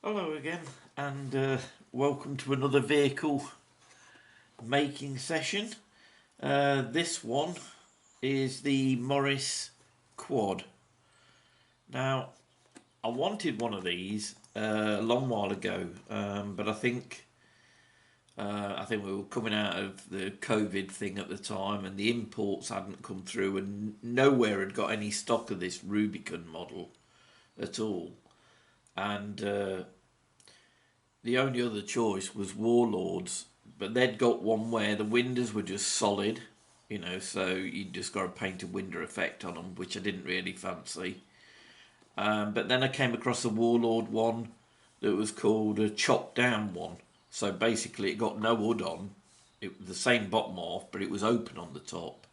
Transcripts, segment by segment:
Hello again, and welcome to another vehicle making session. This one is the Morris Quad. Now, I wanted one of these a long while ago, but I think we were coming out of the COVID thing at the time, and the imports hadn't come through, and nowhere had got any stock of this Rubicon model at all, and the only other choice was Warlords, but they'd got one where the windows were just solid, so you just got a painted window effect on them, which I didn't really fancy. But then I came across a Warlord one that was called a chopped down one. So basically it got no hood on. It was the same bottom half, but it was open on the top.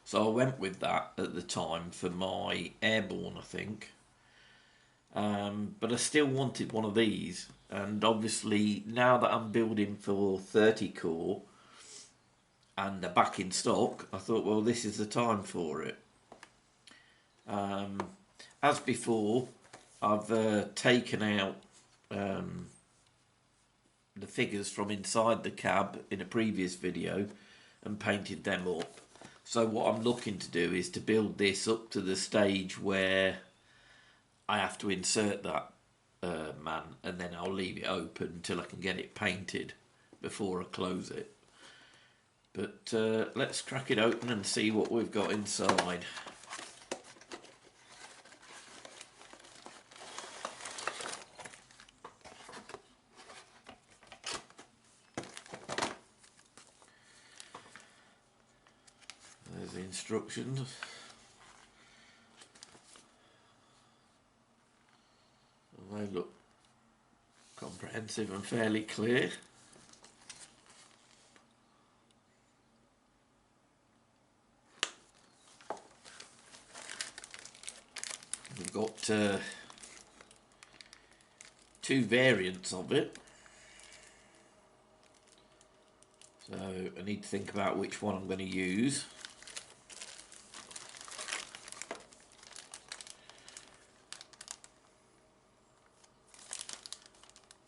So I went with that at the time for my Airborne, I think. But I still wanted one of these, and obviously now that I'm building for 30 core and they're back in stock, I thought, well, this is the time for it. As before, I've taken out the figures from inside the cab in a previous video and painted them up. So what I'm looking to do is to build this up to the stage where I have to insert that man, and then I'll leave it open until I can get it painted before I close it. But let's crack it open and see what we've got inside. There's the instructions. They look comprehensive and fairly clear. We've got two variants of it, so I need to think about which one I'm going to use.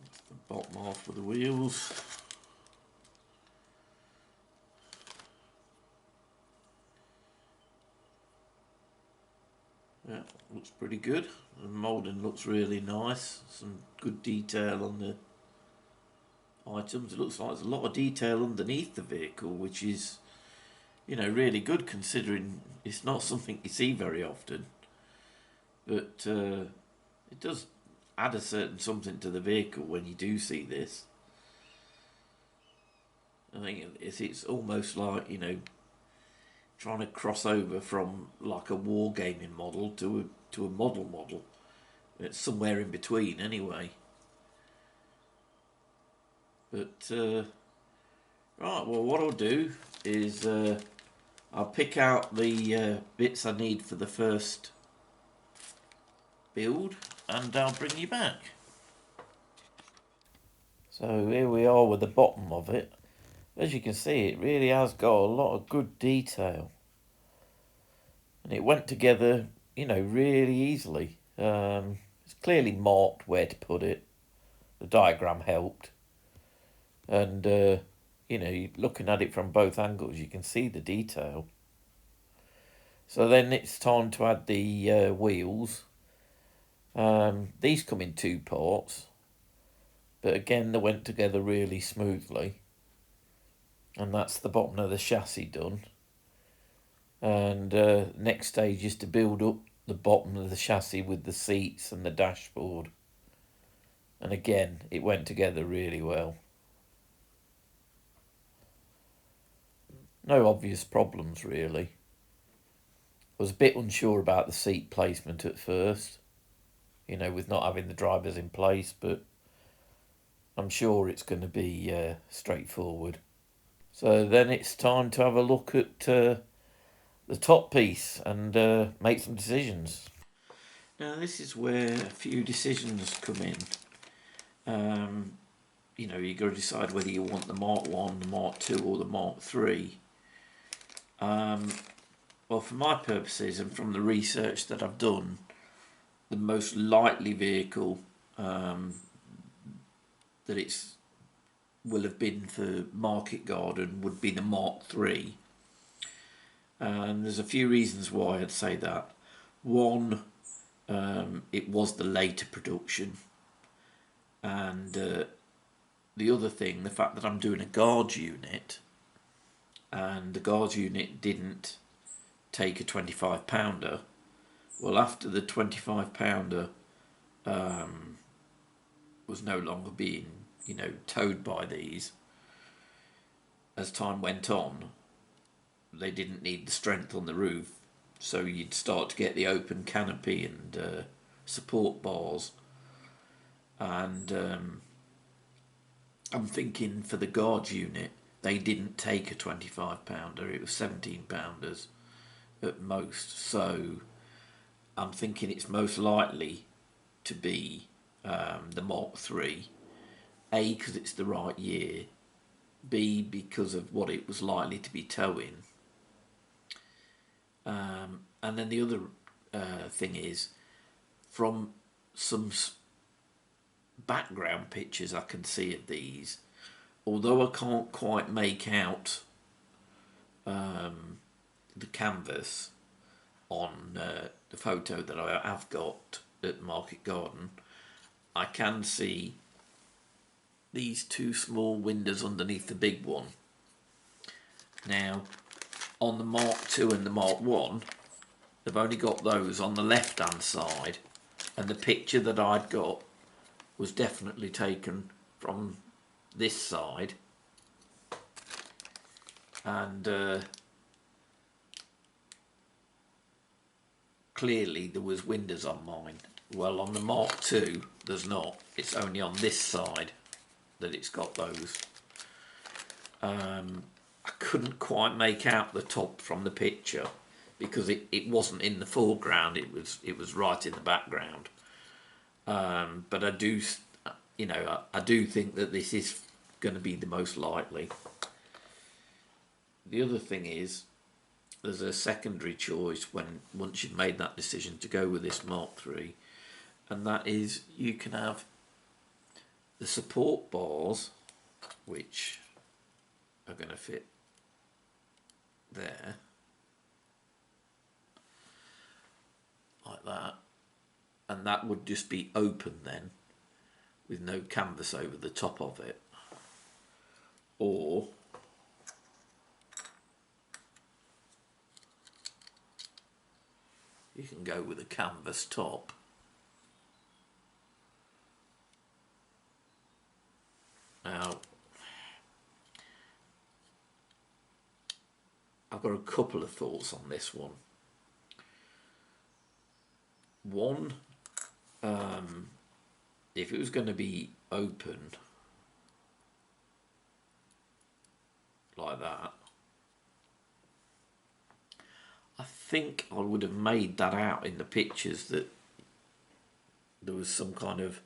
That's the bottom half of the wheels. Yeah, looks pretty good. The moulding looks really nice. Some good detail on the items. It looks like there's a lot of detail underneath the vehicle, which is, really good considering it's not something you see very often. But it does add a certain something to the vehicle when you do see this. I think it's almost like, trying to cross over from like a Wargaming model to a model. It's somewhere in between anyway. But right, well, what I'll do is I'll pick out the bits I need for the first build, and I'll bring you back. So here we are with the bottom of it. As you can see, it really has got a lot of good detail, and it went together, really easily. It's clearly marked where to put it. The diagram helped, and looking at it from both angles, you can see the detail. So then it's time to add the wheels. These come in two parts, but again they went together really smoothly, and that's the bottom of the chassis done. And next stage is to build up the bottom of the chassis with the seats and the dashboard, and again it went together really well. No obvious problems really. I was a bit unsure about the seat placement at first, with not having the drivers in place, but I'm sure it's going to be straightforward. So then it's time to have a look at the top piece and make some decisions. Now this is where a few decisions come in. You've got to decide whether you want the Mark 1, the Mark 2 or the Mark 3. Well, for my purposes and from the research that I've done, the most likely vehicle that it's will have been for market garden would be the Mark III. And there's a few reasons why I'd say that. One, it was the later production, and the other thing, the fact that I'm doing a guards unit, and the guards unit didn't take a 25 pounder. Well, after the 25 pounder was no longer being, towed by these, as time went on, they didn't need the strength on the roof, so you'd start to get the open canopy and support bars. And I'm thinking for the guards unit, they didn't take a 25 pounder, it was 17 pounders at most. So I'm thinking it's most likely to be the Mark III. A, because it's the right year. B, because of what it was likely to be towing. And then the other thing is, from some background pictures I can see of these, although I can't quite make out the canvas on the photo that I have got at Market Garden, I can see these two small windows underneath the big one. Now, on the Mark II and the Mark I, they've only got those on the left hand side, and the picture that I'd got was definitely taken from this side, and clearly there was windows on mine. Well, on the Mark II there's not, it's only on this side that it's got those. I couldn't quite make out the top from the picture because it wasn't in the foreground, it was right in the background. But I do think that this is going to be the most likely. The other thing is, there's a secondary choice once you've made that decision to go with this Mark III, and that is you can have the support bars, which are going to fit there like that, and that would just be open then with no canvas over the top of it. Or you can go with a canvas top. Now, I've got a couple of thoughts on this one. One, if it was going to be open like that, I think I would have made that out in the pictures that there was some kind of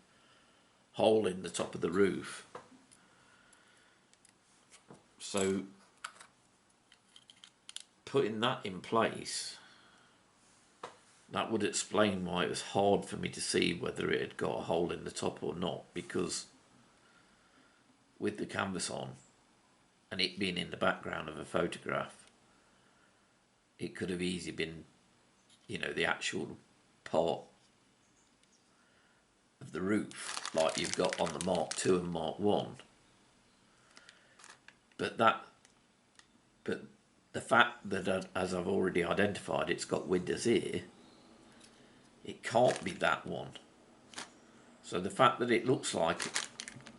hole in the top of the roof. So putting that in place, that would explain why it was hard for me to see whether it had got a hole in the top or not, because with the canvas on and it being in the background of a photograph, it could have easily been, the actual part of the roof like you've got on the Mark II and Mark I. But the fact that, as I've already identified, it's got windows here, it can't be that one. So the fact that it looks like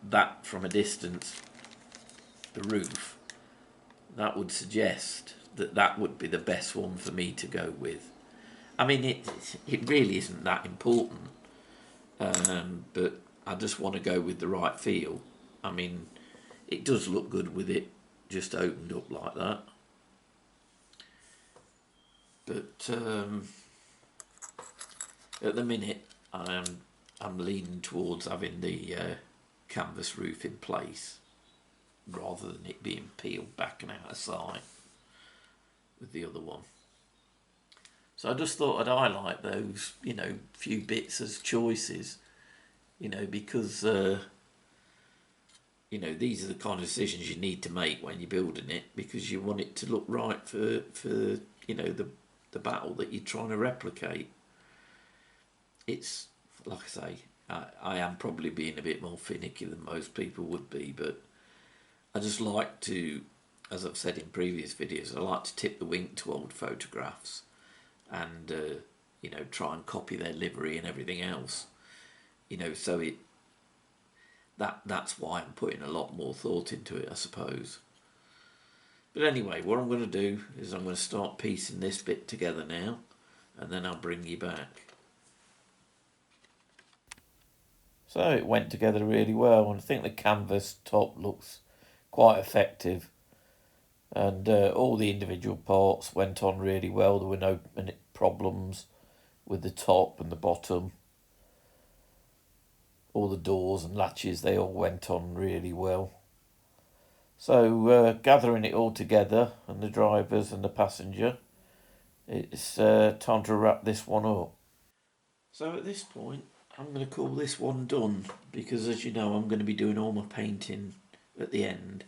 that from a distance, the roof, that would suggest that that would be the best one for me to go with. I mean, it really isn't that important, but I just want to go with the right feel. I mean, it does look good with it just opened up like that. But at the minute, I'm leaning towards having the canvas roof in place rather than it being peeled back and out of sight with the other one. So I just thought I'd highlight those, few bits as choices, because you know, these are the kind of decisions you need to make when you're building it, because you want it to look right for you know, the battle that you're trying to replicate. It's, like I say, I am probably being a bit more finicky than most people would be, but I just like to, as I've said in previous videos, I like to tip the wink to old photographs and you know, try and copy their livery and everything else, you know, so that's why I'm putting a lot more thought into it, I suppose. But anyway, what I'm going to do is I'm going to start piecing this bit together now, and then I'll bring you back. So it went together really well, and I think the canvas top looks quite effective, and all the individual parts went on really well. There were no problems with the top and the bottom. All the doors and latches, they all went on really well. So gathering it all together, and the drivers and the passenger, it's time to wrap this one up. So at this point, I'm going to call this one done, because as you know, I'm going to be doing all my painting at the end,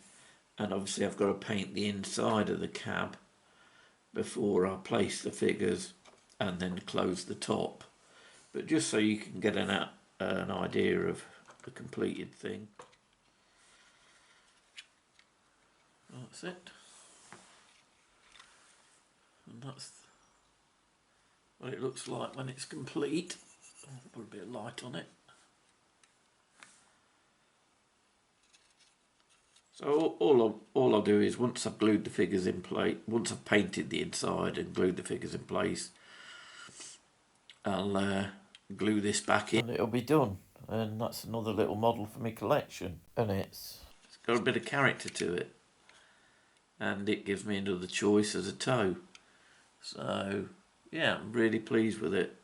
and obviously I've got to paint the inside of the cab before I place the figures and then close the top. But just so you can get an idea of the completed thing. That's it. And that's what it looks like when it's complete. I'll put a bit of light on it. So all I'll do is, once I've glued the figures in place, once I've painted the inside and glued the figures in place, I'll glue this back in. And it'll be done. And that's another little model for my collection. And it's got a bit of character to it. And it gives me another choice as a toe. So, yeah, I'm really pleased with it.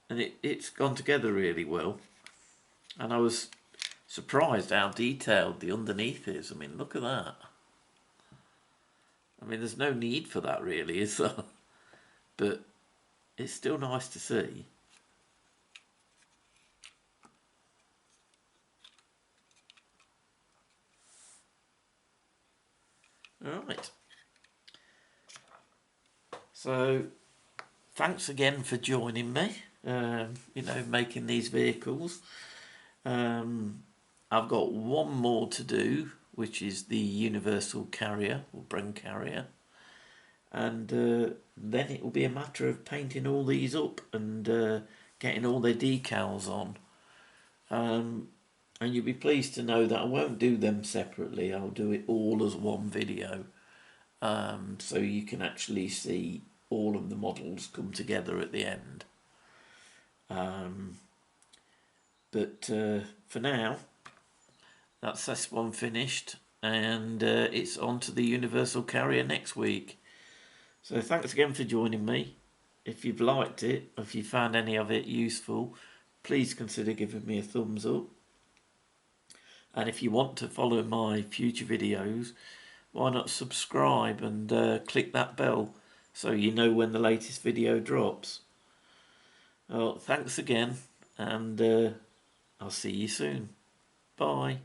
And it's gone together really well. And I was surprised how detailed the underneath is. I mean, look at that. I mean, there's no need for that really, is there? But it's still nice to see. Alright. So, thanks again for joining me, you know, making these vehicles. I've got one more to do, which is the universal carrier, or Bren carrier. And then it will be a matter of painting all these up and getting all their decals on. And you'll be pleased to know that I won't do them separately. I'll do it all as one video. So you can actually see all of the models come together at the end. But for now, that's this one finished, and it's on to the universal carrier next week. So thanks again for joining me. If you've liked it, or if you found any of it useful, please consider giving me a thumbs up. And if you want to follow my future videos, why not subscribe and click that bell so you know when the latest video drops. Well, thanks again, and I'll see you soon. Bye.